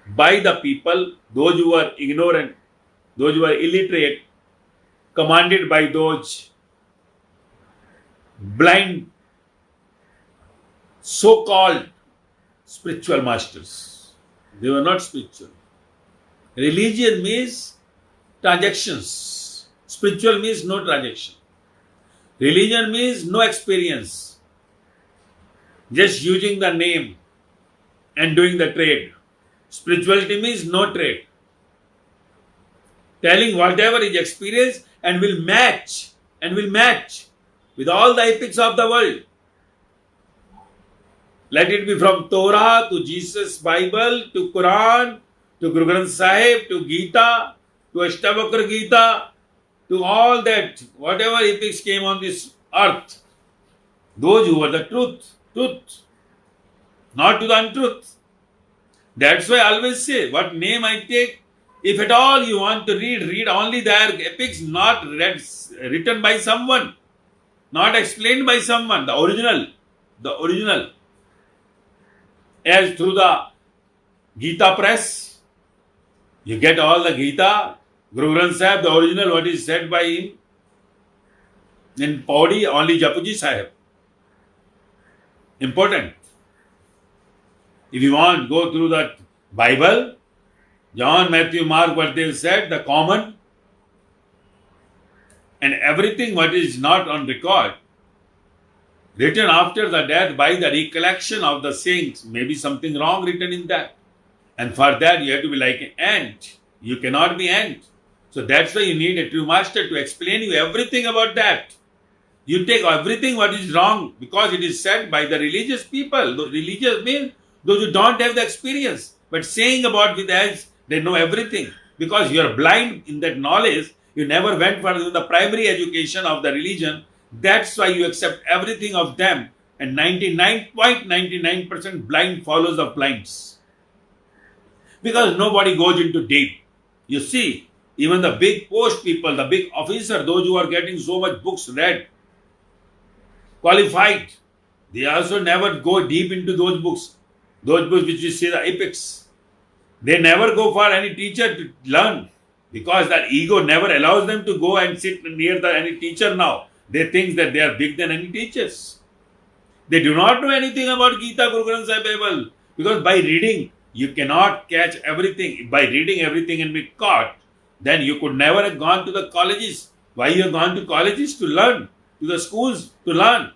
by the people, those who were ignorant, those who were illiterate, commanded by those blind so-called spiritual masters. They were not spiritual. Religion means transactions. Spiritual means no transaction. Religion means no experience. Just using the name and doing the trade. Spirituality means no trade. Telling whatever is experienced and will match with all the epics of the world. Let it be from Torah to Jesus Bible to Quran to Guru Granth Sahib to Gita to Ashtavakra Gita to all that, whatever epics came on this earth. Those who were the truth, not to the untruth. That's why I always say, what name I take, if at all you want to read only their epics, not written by someone, not explained by someone, the original. As through the Gita press, you get all the Gita, Guru Granth Sahib, the original, what is said by him. In Paudi, only Japuji Sahib. Important. If you want, go through the Bible, John, Matthew, Mark, what they said, the common, and everything what is not on record, written after the death by the recollection of the saints, maybe something wrong written in that. And for that you have to be like an ant. You cannot be ant. So that's why you need a true master to explain you everything about that. You take everything what is wrong because it is said by the religious people. Those religious means those who don't have the experience. But saying about with as they know everything. Because you are blind in that knowledge, you never went for the primary education of the religion. That's why you accept everything of them. And 99.99% blind follows the blinds. Because nobody goes into deep. You see, even the big post people, the big officer, those who are getting so much books read, qualified, they also never go deep into those books. Those books which you see the epics. They never go for any teacher to learn. Because that ego never allows them to go and sit near any teacher now. They think that they are big than any teachers. They do not know anything about Gita, Guru Granth Sahib Bible. Because by reading, you cannot catch everything. By reading everything and be caught, then you could never have gone to the colleges. Why you have gone to colleges? To learn. To the schools to learn.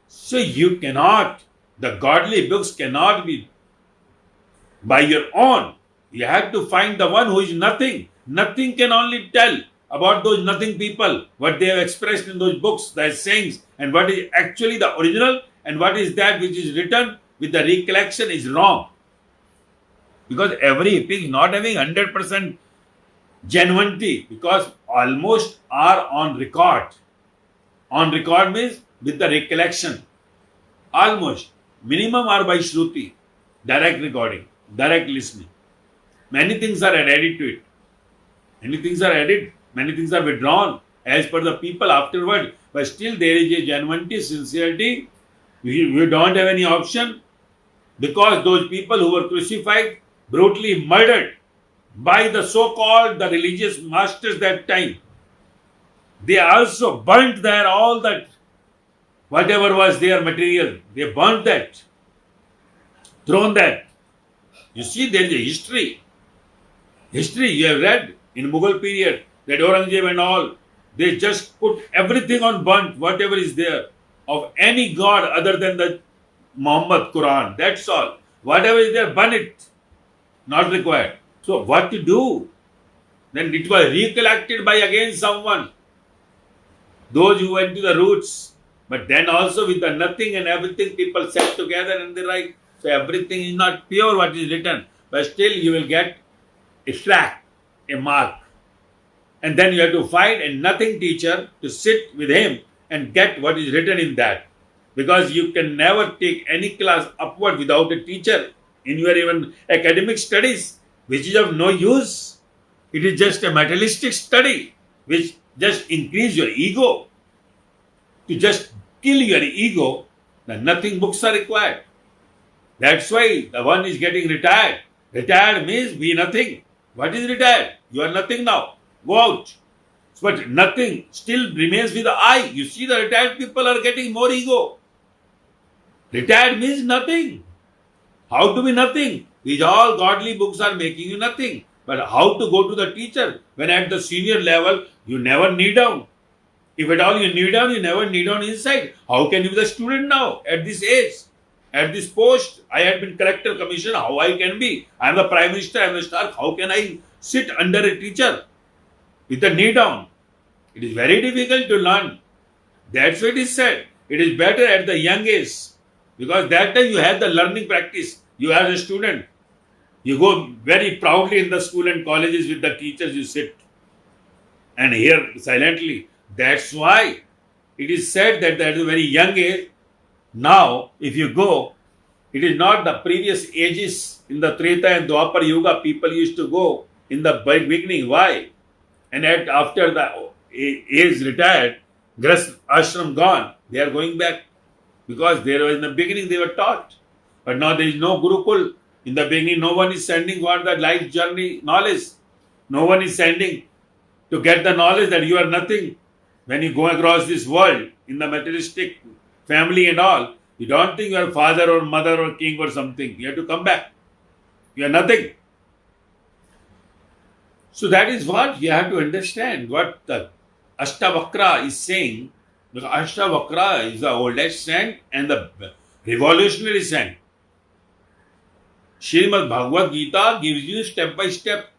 So you cannot, the godly books cannot be by your own. You have to find the one who is nothing. Nothing can only tell about those nothing people, what they have expressed in those books, their sayings, and what is actually the original, and what is that which is written with the recollection is wrong. Because every epic is not having 100% genuinity, because almost are on record. On record means with the recollection. Almost. Minimum are by Shruti, direct recording, direct listening. Many things are added to it. Many things are added. Many things are withdrawn as per the people afterward. But still there is a genuinity, sincerity. We don't have any option because those people who were crucified, brutally murdered by the so-called the religious masters that time. They also burnt there all that, whatever was their material. They burnt that, thrown that. You see, there is a history. History you have read in Mughal period, that Aurangzeb and all, they just put everything on burnt, whatever is there, of any god other than the Muhammad Quran. That's all. Whatever is there, burn it. Not required. So what to do? Then it was recollected by again someone. Those who went to the roots. But then also with the nothing and everything, people sat together and they write. So everything is not pure what is written. But still you will get a track, a mark. And then you have to find a nothing teacher to sit with him and get what is written in that. Because you can never take any class upward without a teacher in your even academic studies, which is of no use. It is just a materialistic study, which just increase your ego. To just kill your ego, the nothing books are required. That's why the one is getting retired. Retired means be nothing. What is retired? You are nothing now. Go out. But nothing still remains with the I. You see, the retired people are getting more ego. Retired means nothing. How to be nothing? These all godly books are making you nothing. But how to go to the teacher? When at the senior level, you never kneel down. If at all you kneel down, you never kneel down inside. How can you be the student now at this age? At this post, I had been collector commissioner. How I can be? I am the prime minister, I am the star. How can I sit under a teacher with the knee down? It is very difficult to learn. That's what it is said. It is better at the young age, because that time you have the learning practice. You as a student, you go very proudly in the school and colleges with the teachers, you sit and hear silently. That's why it is said that at a very young age, now if you go, it is not the previous ages in the Treta and Dwapar Yuga people used to go in the beginning. Why? And after the age retired, Grahast ashram gone, they are going back, because there was in the beginning they were taught. But now there is no Gurukul. In the beginning, no one is sending for the life journey knowledge. No one is sending to get the knowledge that you are nothing. When you go across this world in the materialistic family and all, you don't think you are father or mother or king or something. You have to come back. You are nothing. So that is what you have to understand, what the Ashtavakra is saying. Because Ashtavakra is the oldest saint and the revolutionary saint. Srimad Bhagavad Gita gives you step by step.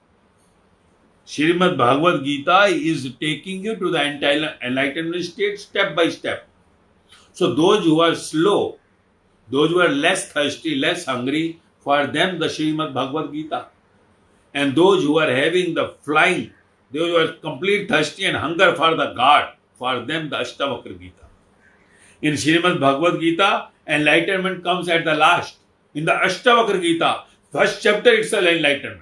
Srimad Bhagavad Gita is taking you to the enlightenment state step by step. So those who are slow, those who are less thirsty, less hungry, for them the Srimad Bhagavad Gita. And those who are having the flying, those who are complete thirsty and hunger for the God, for them the Ashtavakra Gita. In Srimad Bhagavad Gita, enlightenment comes at the last. In the Ashtavakra Gita, first chapter itself enlightenment.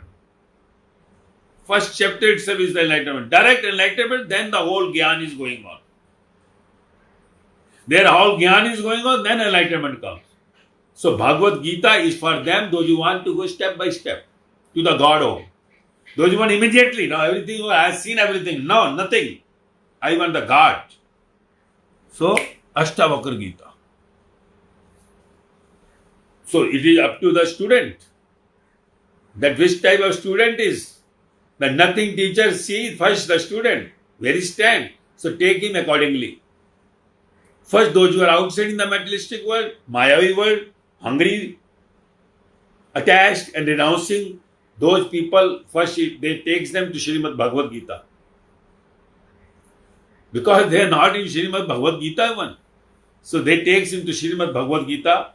First chapter itself is the enlightenment. Direct enlightenment, then the whole Gyan is going on. Their whole Gyan is going on, then enlightenment comes. So Bhagavad Gita is for them, those who want to go step by step to the God home. Those who want immediately, now everything, I have seen everything. No, nothing. I want the God. So, Ashtavakra Gita. So it is up to the student that which type of student is. The nothing teacher sees first the student, where he stand. So take him accordingly. First those who are outside in the materialistic world, Mayavi world, hungry, attached and renouncing, those people first they takes them to Srimad Bhagavad Gita. Because they are not in Srimad Bhagavad Gita even. So they takes him to Srimad Bhagavad Gita.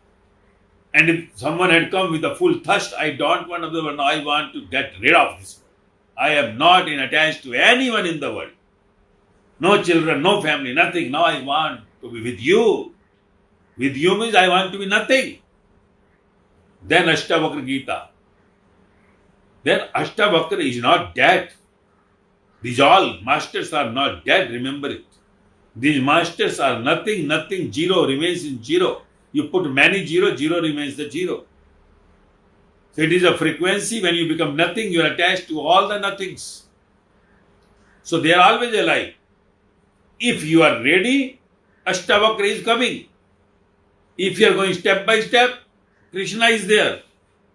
And if someone had come with a full thirst, I don't want to the world, I want to get rid of this world. I am not attached to anyone in the world. No children, no family, nothing. Now I want to be with you. With you means I want to be nothing. Then Ashtavakra Gita. Then Ashtavakra is not dead. These all masters are not dead, remember it. These masters are nothing, nothing, zero remains in zero. You put many zero, zero remains the zero. So it is a frequency, when you become nothing, you are attached to all the nothings. So they are always alive. If you are ready, Ashtavakra is coming. If you are going step by step, Krishna is there.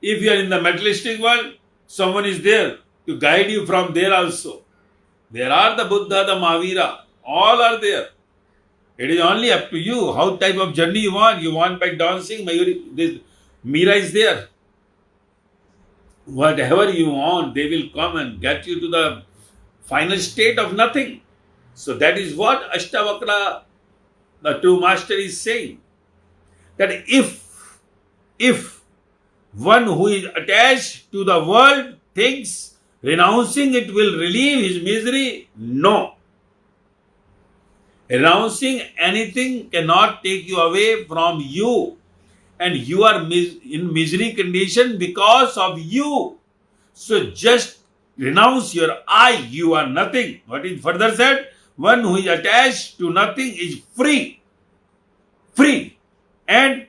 If you are in the materialistic world, someone is there to guide you from there also. There are the Buddha, the Mahavira, all are there. It is only up to you how type of journey you want. You want by dancing, Meera is there. Whatever you want, they will come and get you to the final state of nothing. So that is what Ashtavakra, the true master, is saying. That if one who is attached to the world thinks renouncing it will relieve his misery, no. Renouncing anything cannot take you away from you. And you are in misery condition because of you. So just renounce your I, you are nothing. What is further said? One who is attached to nothing is free. Free. And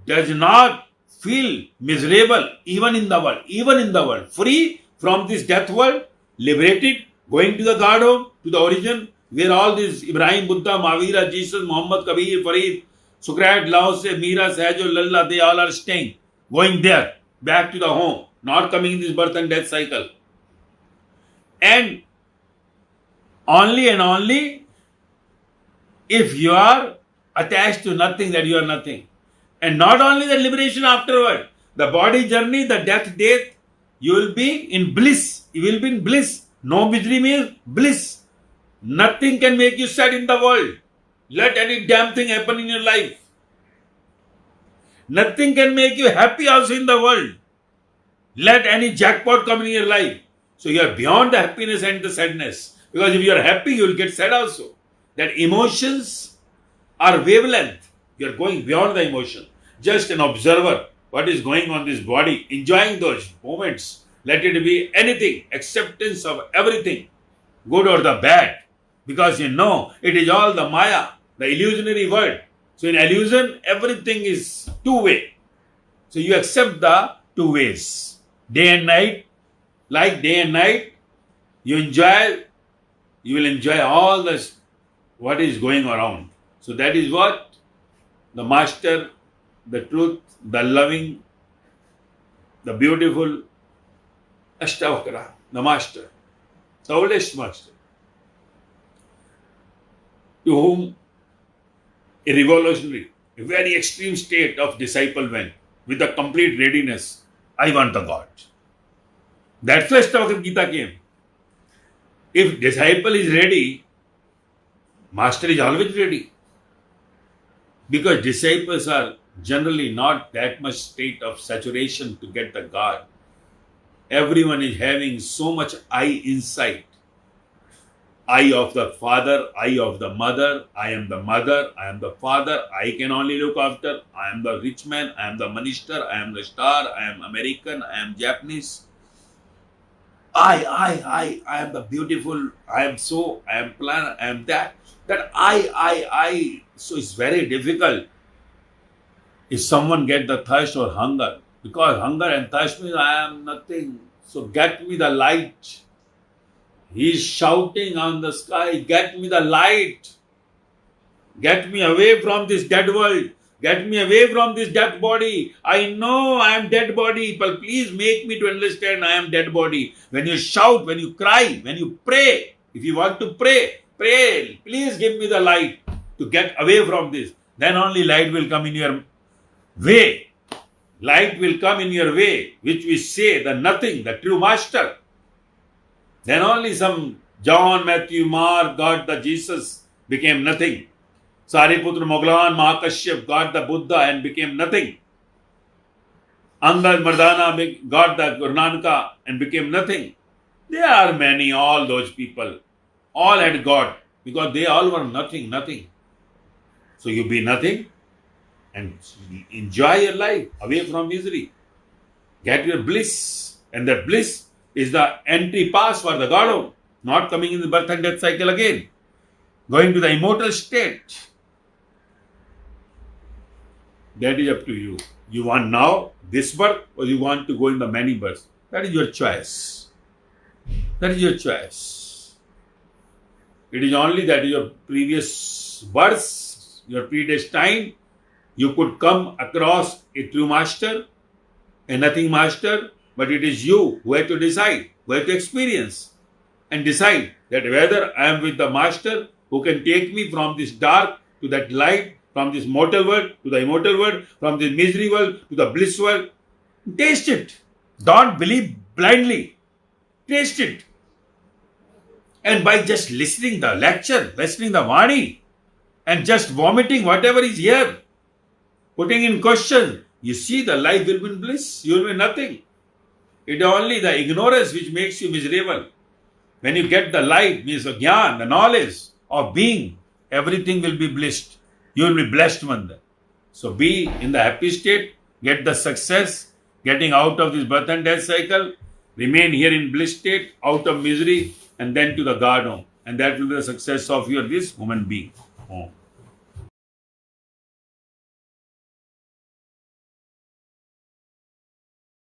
does not feel miserable even in the world. Even in the world. Free from this death world, liberated Going to the God home, to the origin, where all these Ibrahim, Buddha, Mahavira, Jesus, Muhammad, Kabir, Farid, Sukrat, Lao Se, Mira, Sahajo, Lalla, they all are staying. Going there, back to the home, not coming in this birth and death cycle. And only if you are attached to nothing, that you are nothing. And not only the liberation afterward, the body journey, the death, you will be in bliss. You will be in bliss. No misery means bliss. Nothing can make you sad in the world. Let any damn thing happen in your life. Nothing can make you happy also in the world. Let any jackpot come in your life. So you are beyond the happiness and the sadness. Because if you are happy, you will get sad also. That emotions are wavelength. You are going beyond the emotion. Just an observer, what is going on in this body, enjoying those moments. Let it be anything, acceptance of everything, good or the bad. Because you know, it is all the Maya, the illusionary world. So in illusion, everything is two-way. So you accept the two ways. Day and night, like day and night, you will enjoy all this, what is going around. So that is what the Master, the truth, the loving, the beautiful Ashtavakra, the Master, the oldest Master, to whom a revolutionary, a very extreme state of disciple went with a complete readiness. I want the God. That's why Ashtavakra Gita came. If disciple is ready, Master is always ready. Because disciples are generally not that much state of saturation to get the God. Everyone is having so much I insight. I of the father, I of the mother, I am the mother, I am the father, I can only look after, I am the rich man, I am the minister, I am the star, I am American, I am Japanese. I am the beautiful, I am so, I am plan, I am that. That I. So it's very difficult if someone get the thirst or hunger. Because hunger and thirst means I am nothing. So get me the light. He is shouting on the sky, get me the light. Get me away from this dead world. Get me away from this dead body. I know I am dead body, but please make me to understand I am dead body. When you shout, when you cry, when you pray, if you want to pray, pray. Please give me the light to get away from this. Then only light will come in your way. Light will come in your way, which we say the nothing, the true Master. Then only some John, Matthew, Mark got the Jesus, became nothing. Sariputra, Moglan, Mahakashyap got the Buddha and became nothing. Angad, Mardana got the Guru Nanaka and became nothing. There are many, all those people. All had God because they all were nothing. So you be nothing and enjoy your life away from misery. Get your bliss. And that bliss is the entry pass for the God, not coming in the birth and death cycle again. Going to the immortal state. That is up to you. You want now this birth or you want to go in the many births? That is your choice. That is your choice. It is only that your previous births, your predestined, you could come across a true Master, a nothing Master, but it is you who have to decide, who have to experience and decide that whether I am with the Master who can take me from this dark to that light, from this mortal world to the immortal world, from this misery world to the bliss world. Taste it. Don't believe blindly. Taste it. And by just listening the lecture, listening the Vaani, and just vomiting whatever is here, putting in question, you see the life will be in bliss. You will be nothing. It is only the ignorance which makes you miserable. When you get the light, means the jnana, the knowledge of being, everything will be blissed. You will be blessed one day. So be in the happy state, get the success, getting out of this birth and death cycle, remain here in bliss state, out of misery, and then to the God home. And that will be the success of your this human being. Home.